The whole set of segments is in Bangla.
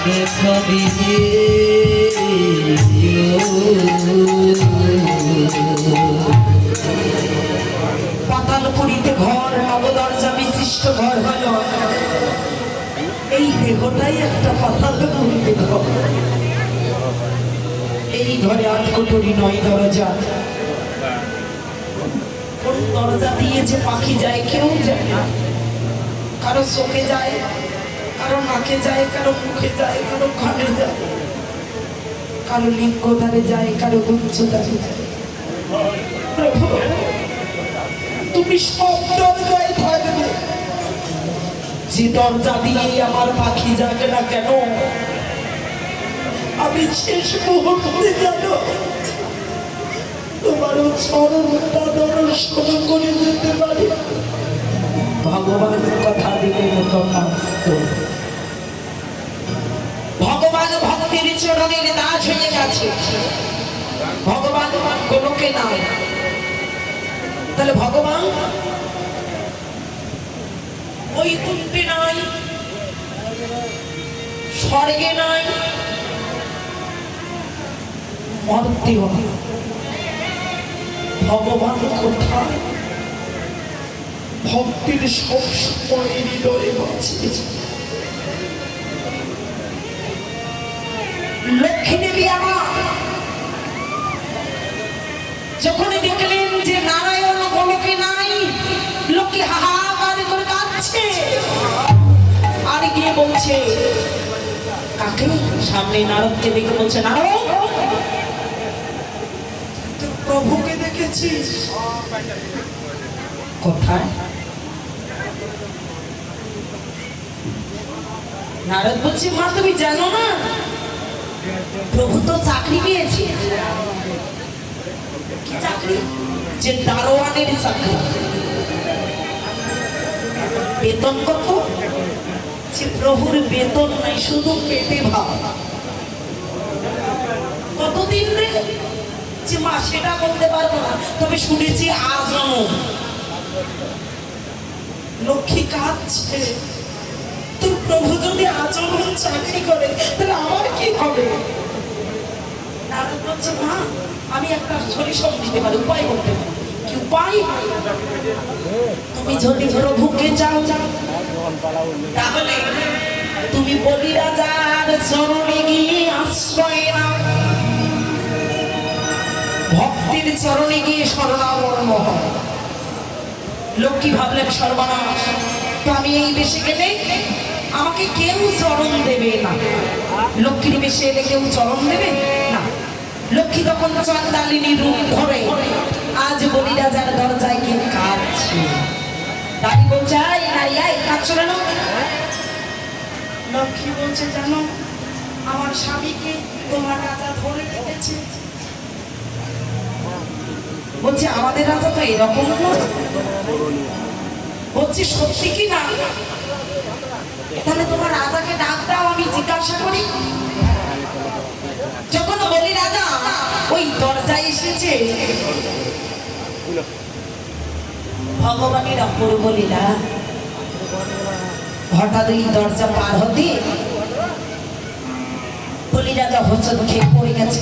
দেখা দিবে পাতালপুরীতে ঘর, নবদরজা বিশিষ্ট ঘর হলো। এই দেহটাই একটা পাতালপুরীতে ঘর। এই ঘরে ৮ কোটরি ৯ দরজা। কোন দরজা দিয়ে যে পাখি যায় কেউ যায় না। কারো চোখে যায়, কারো নাকে যায়, কারো মুখে যায়, কারো কানে যায়, কারো লিঙ্গধারে যায়, কারো গুঞ্জধারে যায়। প্রভু তুমি সব দরজায় থাকবে। যে দরজা দিয়ে আমার পাখি যাবে না কেন, আমি শেষ মুহূর্তে জানো তোমার চরণটা দর্শন করে যেতে পারি। ভগবান কথা দিলেন ভগবান ভক্তির চরণের দাস হয়ে গেছে। ভগবান কোনকে নাই। তাহলে ভগবান বৈকুণ্ঠে নাই, স্বর্গে নাই, মর্তেও নাই। ভগবান কোথায়? ভক্তির সবসময় হৃদয়ে বাঁচে। লক্ষ্মী দেবী আমার যখন দেখলেন যে নারায়ণ গোলকে নাই, লক্ষ্মী হাহাকার করে কাঁদছে। আর গিয়ে বলছে কাকে? সামনে নারদকে দেখে বলছে, নারদ প্রভুকে দেখেছিস? কোথায়? নারদ বলছে, মা তুমি জানো না প্রভু তো চাকরি পেয়েছে। কি চাকরি? যে দারোয়ানের চাকরি। বেতন কত? যে প্রভুর বেতন নাই, শুধু পেটে ভাব। কতদিন রে? যে মা সেটা বলতে পারবো না, তবে শুনেছি আজও। লক্ষ্মী কাঁদছে, তোর প্রভু যদি আজীবন চাকরি করে তাহলে আমার কি হবে? নারদ বলছে, মা আমি একটা সলিউশন দিতে পারি, উপায় করতে পারি। কি উপায়? তুমি যদি প্রভুকে চাও তাহলে তুমি বলি রাজার চরণে গিয়ে আশ্রয় নাও। ভক্তির চরণে গিয়ে শরণাপন্ন হও। লক্ষ্মী ভাবলেন সর্বনাশ, তো আমি এই বেশে গেলে আমাকে কেউ চরণ দেবে না। লক্ষ্মীর বেশে এলে কেউ চরণ দেবে না। লক্ষ্মী তখন চন্দালিনী রূপ ধরে আজ বলি রাজার দরজায় গিয়ে কাঁদছে। দাদি বলছে, আয় নারী আয়, কাঁদছো কেন? লক্ষ্মী বলছে, জানো আমার স্বামীকে তোমার রাজা ধরে রেখেছে। বলছে, আমাদের রাজা তো এরকম নয়। বলছি, সত্যি কি না? তাহলে তোমার রাজাকে ডাক দাও, আমি জিজ্ঞাসা করি। যখন বলি রাজা ওই দরজায় এসেছে, ভগবানের অপূর্ব লীলা। হঠাৎ এই দরজা পার হতে বলি রাজা হোঁচট খেয়ে পড়ে গেছে।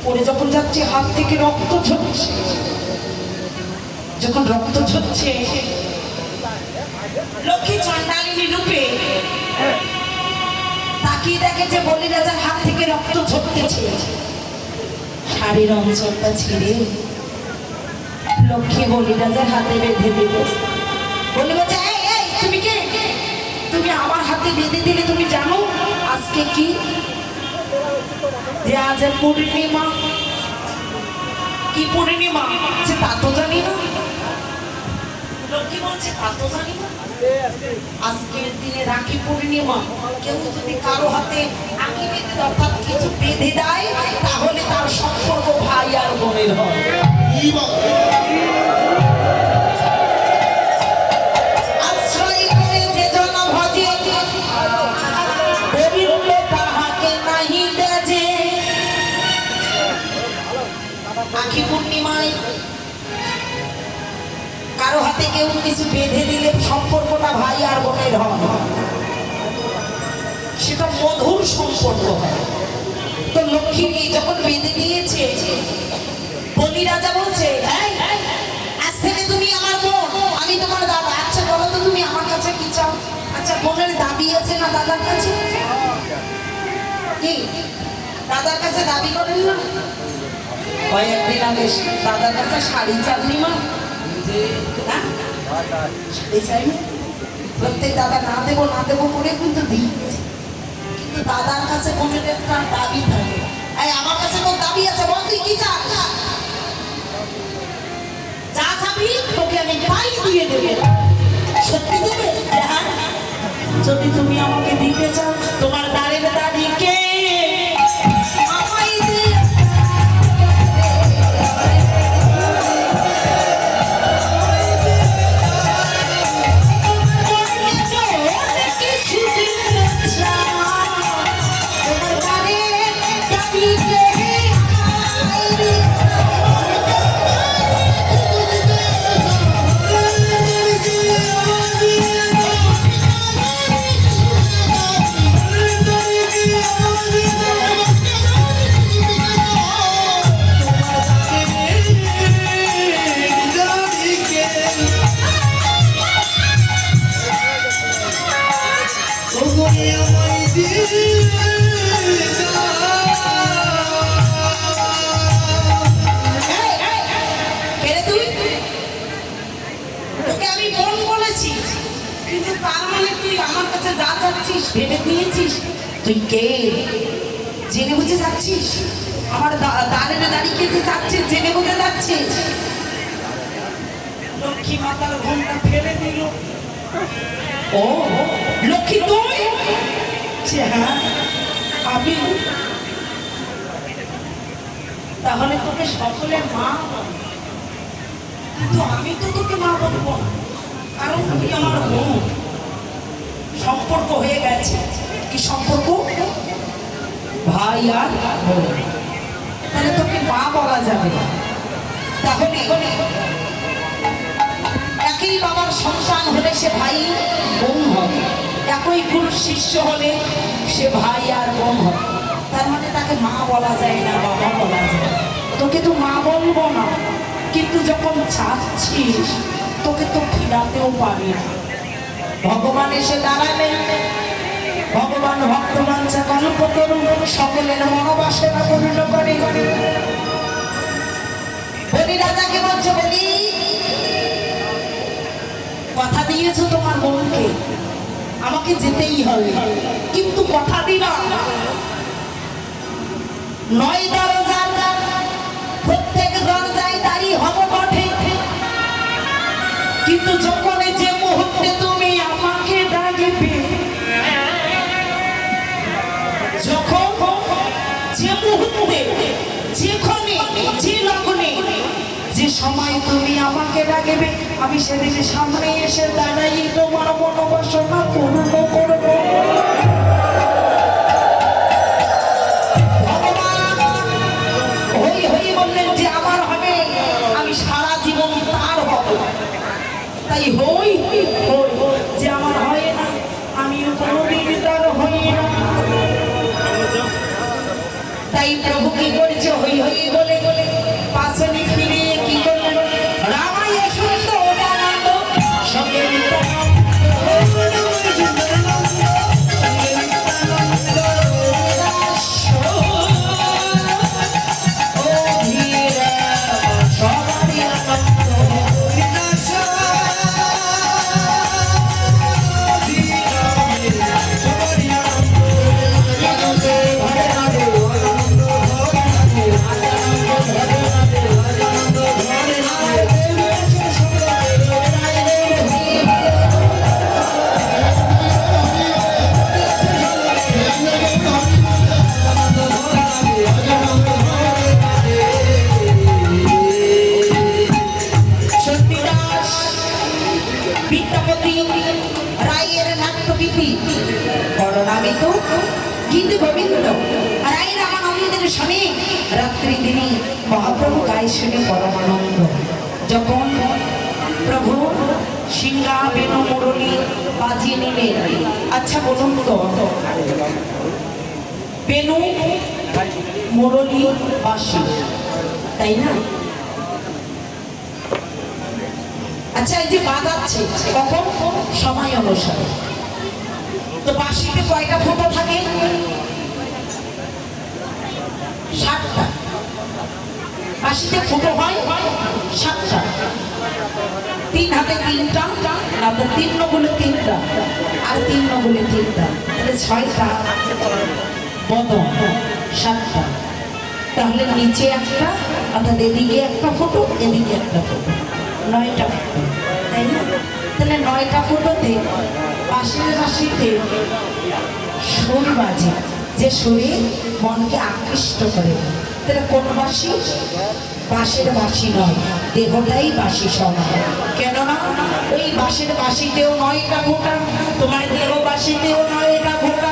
পড়ে যখন যাচ্ছে হাত থেকে রক্ত ঝরছে। যখন রক্ত ঝরছে, লক্ষ্মী চন্ডালিনী রূপে তাকিয়ে দেখে যে বলি রাজার হাত থেকে রক্ত ঝরতেছে। শাড়ির অঞ্চলটা ছিঁড়ে লক্ষ্মী বলি রাজার হাতে বেঁধে দিল। বলি বলছে, এই তুমি কে? তুমি আমার হাতে বেঁধে দিলে তুমি জানো আজকে কি? যে আজ পূর্ণিমা। কি পূর্ণিমা? যে তা তো জানি না। লক্ষ্মী বলছে, তা তো জানি না। আজকের দিনে রাখি পূর্ণিমা। কেউ যদি কারো হাতে আঁকি বেঁধে অর্থাৎ কিছু বেঁধে দেয় তাহলে তার সম্পর্ক ভাই আর বোনের হয়। আশ্রয় করে যে জন ভজে গোবিন্দ তাহাকে নাহি দেজে। আঁখি পূর্ণিমায় কারো হাতে কেউ কিছু বেঁধে দিলে সম্পর্কটা ভাই আর বোনের হয়। সেটা মধুর সম্পর্ক হয়। তো লক্ষ্মী যখন বেঁধে নিয়েছে, বলি রাজা বলছে, আজ থেকে তুমি আমার বোন, আমি তোমার দাদা। আচ্ছা বলো তো তুমি আমার কাছে কি চাও? আচ্ছা বোনের দাবি আছে না দাদার কাছে? কি দাদার কাছে দাবি করেন না? কয়েকদিন আগে দাদার কাছে শাড়ি চাননি মা? শাড়ি চাইনি? প্রত্যেক দাদা না দেবো না দেবো করে কিন্তু দিয়েছে। কিন্তু দাদার কাছে বোনের একটা দাবি থাকে, আমার কাছে তো দাবি আছে, বল তুই কি চাস? যা চাবি তোকে আমি তাই দিয়ে দেবো। সত্যি দেবে? হ্যাঁ, যদি তুমি আমাকে দিতে চাও, তোমার দাঁড়ের দাঁড়িয়ে ভেবে নিয়েছিস? তুই কে? জেনে বুঝে যাচ্ছিস? আমার দাঁড়িয়ে দাঁড়িয়ে যে যাচ্ছিস, জেনে বুঝে যাচ্ছিস? লক্ষ্মী মাতার ঘুমটা ফেলে দিল। ও লক্ষ্মী তুই? হ্যাঁ আমি। তাহলে তোকে সকলে মা, কিন্তু আমি তো তোকে মা বলবো না, কারণ তুই আমার বোন। সম্পর্ক হয়ে গেছে। কি সম্পর্ক? ভাই আর বোন। তাহলে তোকে মা বলা যাবে না। তাহলে একই বাবার সন্তান হলে সে ভাই বোন হবে, একই গুরুর শিষ্য হলে সে ভাই আর বোন হবে। তার মানে তাকে মা বলা যায় না, বাবা বলা যায়। তোকে তো মা বলবো না, কিন্তু যখন চাচ্ছিস তোকে তো খিলাতেও পারি না। ভগবান এসে দাঁড়ালেন। ভগবান ভক্তবাঞ্ছা কল্পতরু সকলের মনোবাসনা পূর্ণ করে। বলি রাজাকে বলছে, বলি কথা দিয়েছো তোমার বোনকে, আমাকে যেতেই হবে, কিন্তু কথা দিলাম 9 দরজা, প্রত্যেক দরজায় দাঁড়িয়ে হব বটে, কিন্তু যখন যে মুহূর্তে তুমি আমাকে ডাকবে, যখন যে মুহূর্তে, যেখানে, যে লগ্নে, যে সময় তুমি আমাকে ডাকবে, আমি সেদিন সামনে এসে দাঁড়াই তোমার মনোবাসনা পূর্ণ করব। ভগবান হই হই বললেন যে আমার হবে, আমি সারা জীবন তার হব। তাই হই যে আমার হয় না, আমিও কোনোদিন তার হই না। তাই প্রভু কি করেছে, হই হই বলে বলে পাশে ফিরে কি করলেন, রামায় সুন্দর আনন্দ সঙ্গে রাত্রি দিনে মহাপ্রভু গায়ে শুনে পরমানন্দ। যখন প্রভু সিংহা বেনু মুরলী বাজিয়ে নিলেন। আচ্ছা বলুন তো, বেনু মুরলী বাঁশি, তাই না? আচ্ছা, এই যে বাজাচ্ছে কখন? সময় অনুসারে। তো বাঁশিতে কয়টা ফুটো থাকে? 7টা। বাঁশিতে ফুটো হয় 7টা। 3 হাতে 3টা, না তো 3 গুলো 3টা, আর 3 গুলো 3টা, তাহলে 6টা বদন, 7টা। তাহলে নিচে একটা, অর্থাৎ এদিকে একটা ফুটো, এদিকে একটা ফুটো, 9টা ফুটো, তাই না? তাহলে 9টা ফুটোতে বাঁশিতে সুর বাজে, যে সুরে মনকে আকৃষ্ট করে। তাহলে কোন বাঁশি? বাঁশের বাঁশি নয়, দেহটাই বাঁশি সমান। কেননা ওই বাঁশের বাঁশিতেও 9টা ফোঁটা, তোমার দেহ বাঁশিতেও 9টা ফোঁটা।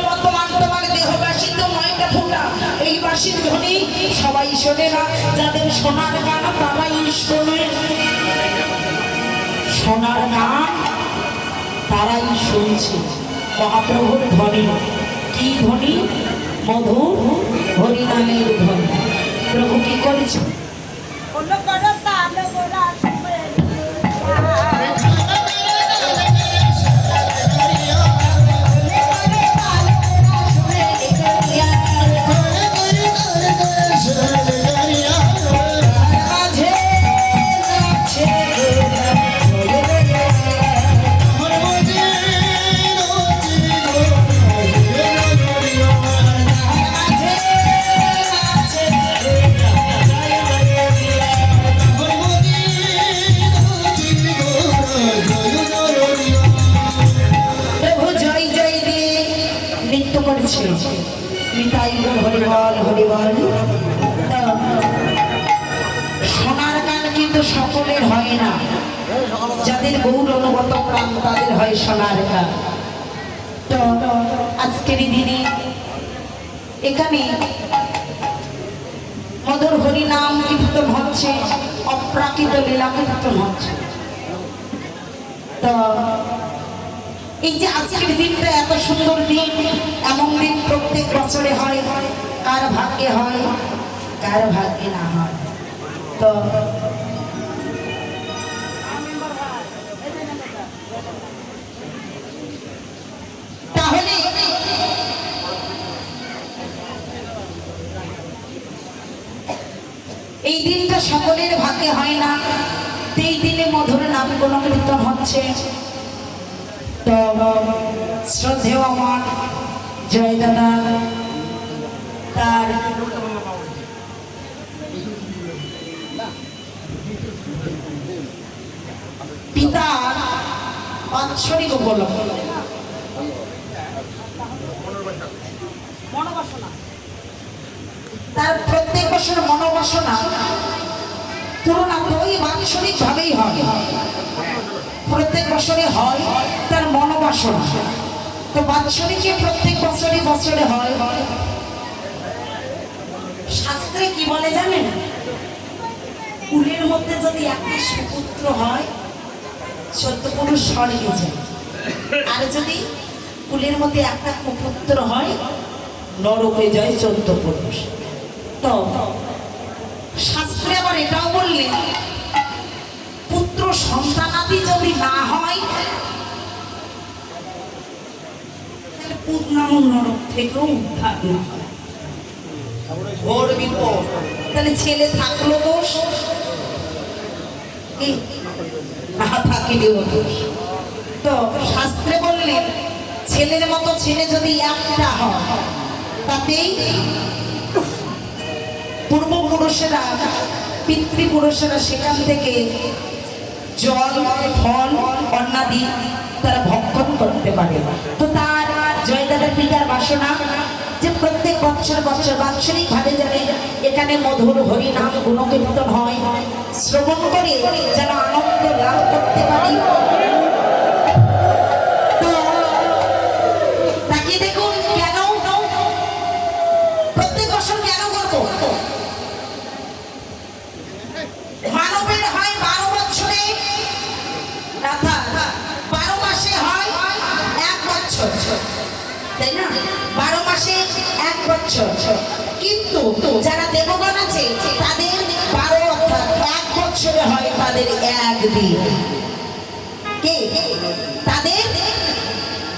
বর্তমান তোমার দেহ বাঁশিতেও 9টা ফোঁটা। এই বাঁশির ধ্বনি সবাই শোনে না, যাদের সোনার গান তারাই শোনে। সোনার গান তারাই শুনছে। মহাপ্রভুর ধ্বনি কি ধ্বনি? মধুর হরিনামের ধ্বনি। প্রভু কি করেছে? সোনার গান কিন্তু সকলের হয় না, যাদের গৌর অনুগত প্রাণ তাদের হয় সোনার গান। তো আজকের দিনে এখানে মধুর হরিনাম কীর্তন হচ্ছে, অপ্রাকৃত লীলা কীর্তন হচ্ছে। তো এই যে আজকের দিনটা এত সুন্দর দিন, এমন দিন প্রত্যেক বছরে হয়। কার ভাগ্যে হয়, কার ভাগ্যে না হয়। তো তাহলে এই দিনটা সকলের ভাগ্যে হয় না। এই দিনে মধুর নাম গুণ কীর্তন হচ্ছে। তো শ্রদ্ধেয় আমার জয় দাদা, তার পিতার বাৎসরিক উপলক্ষে তার প্রত্যেক বছর মনোবাসনা পূরণ ওই বাৎসরিক ভাবেই হয়, প্রত্যেক বছরে হয় তার মনোবাসনা। তো বাৎসরিকে প্রত্যেক বছরে বছরে হয়। শাস্ত্রে কি বলে জানেন? কুলের মধ্যে যদি একটা সুপুত্র হয় 14 পুরুষ স্বর্গে যায়, আর যদি কুলের মধ্যে একটা কুপুত্র হয় নরকে যায় 14 পুরুষ। তো শাস্ত্রে আবার এটাও বললেন, পুত্র সন্তানাদি যদি না হয় তাহলে পূর্ণাম নরক থেকেও উদ্ধার না হয়, ঘোর বিপদ। তাহলে ছেলে থাকলো দোষ, না থাকিলেও দোষ। তো শাস্ত্রে বললেন ছেলের মতো ছেলে যদি একটা হয়, তাতেই পূর্বপুরুষেরা পিতৃপুরুষেরা সেখান থেকে জল ফল অন্নাদি তারা ভক্ষণ করতে পারে। তো তার জয়দাদার পিতার বাসনা যে প্রত্যেক বছর বছর বাৎসরিক ভাবে যাবে এখানে মধুর হরি নাম গুণকীর্তন হয়, শ্রবণ করে যেন আনন্দ লাভ করতে পারি। তাকিয়ে দেখুন কেন প্রত্যেক বছর কেন করবো? মানবের হয় 12 তাই না? 12 মাসে 1 বছর, কিন্তু যারা দেবগণ আছে তাদের 12 অর্থাৎ 1 বছরে হয় তাদের 1 দিন। কে? তাদের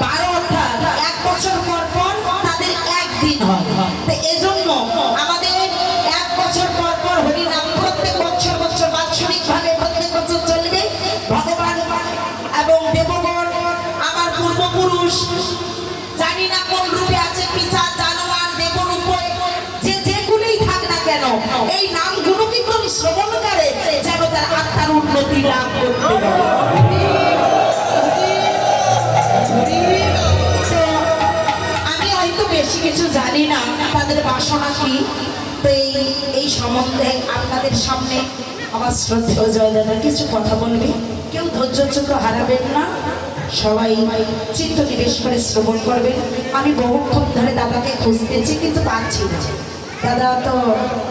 12 অর্থাৎ 1 বছর পর পর তাদের 1 দিন হয়। তো এজন্য আমাদের 1 বছর পর পর হরিনাম প্রত্যেক বছর বছর বাৎসরিক ভাবে প্রত্যেক বছর চলবে। ভগবান এবং দেবগণ আমার পূর্বপুরুষ জানি না কোন রূপে আছে, পিশাচ, জানোয়ার, দেবরূপে যে যেগুলোই থাক না কেন, এই নামগুলো কিন্তু শ্রবণ করে যেন তার আত্মার উন্নতি লাভ করতে পারে। তো আমি হয়তো বেশি কিছু জানি না তাদের বাসনা কি, তো এই সম্বন্ধে আপনাদের সামনে আমার শ্রদ্ধেয় জয় দাদা কিছু কথা বলবে। কেউ ধৈর্য চোখ হারাবেন না, সবাই চিত্ত নিবেশ করে শ্রবণ করবেন। আমি বহুক্ষণ ধরে দাদাকে খুঁজতেছি কিন্তু পাচ্ছি না, দাদা তো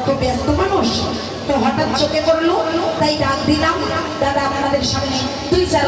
খুব ব্যস্ত মানুষ, তো হঠাৎ চোখে পড়লো তাই ডাক দিলাম। দাদা আপনাদের সামনে 2-4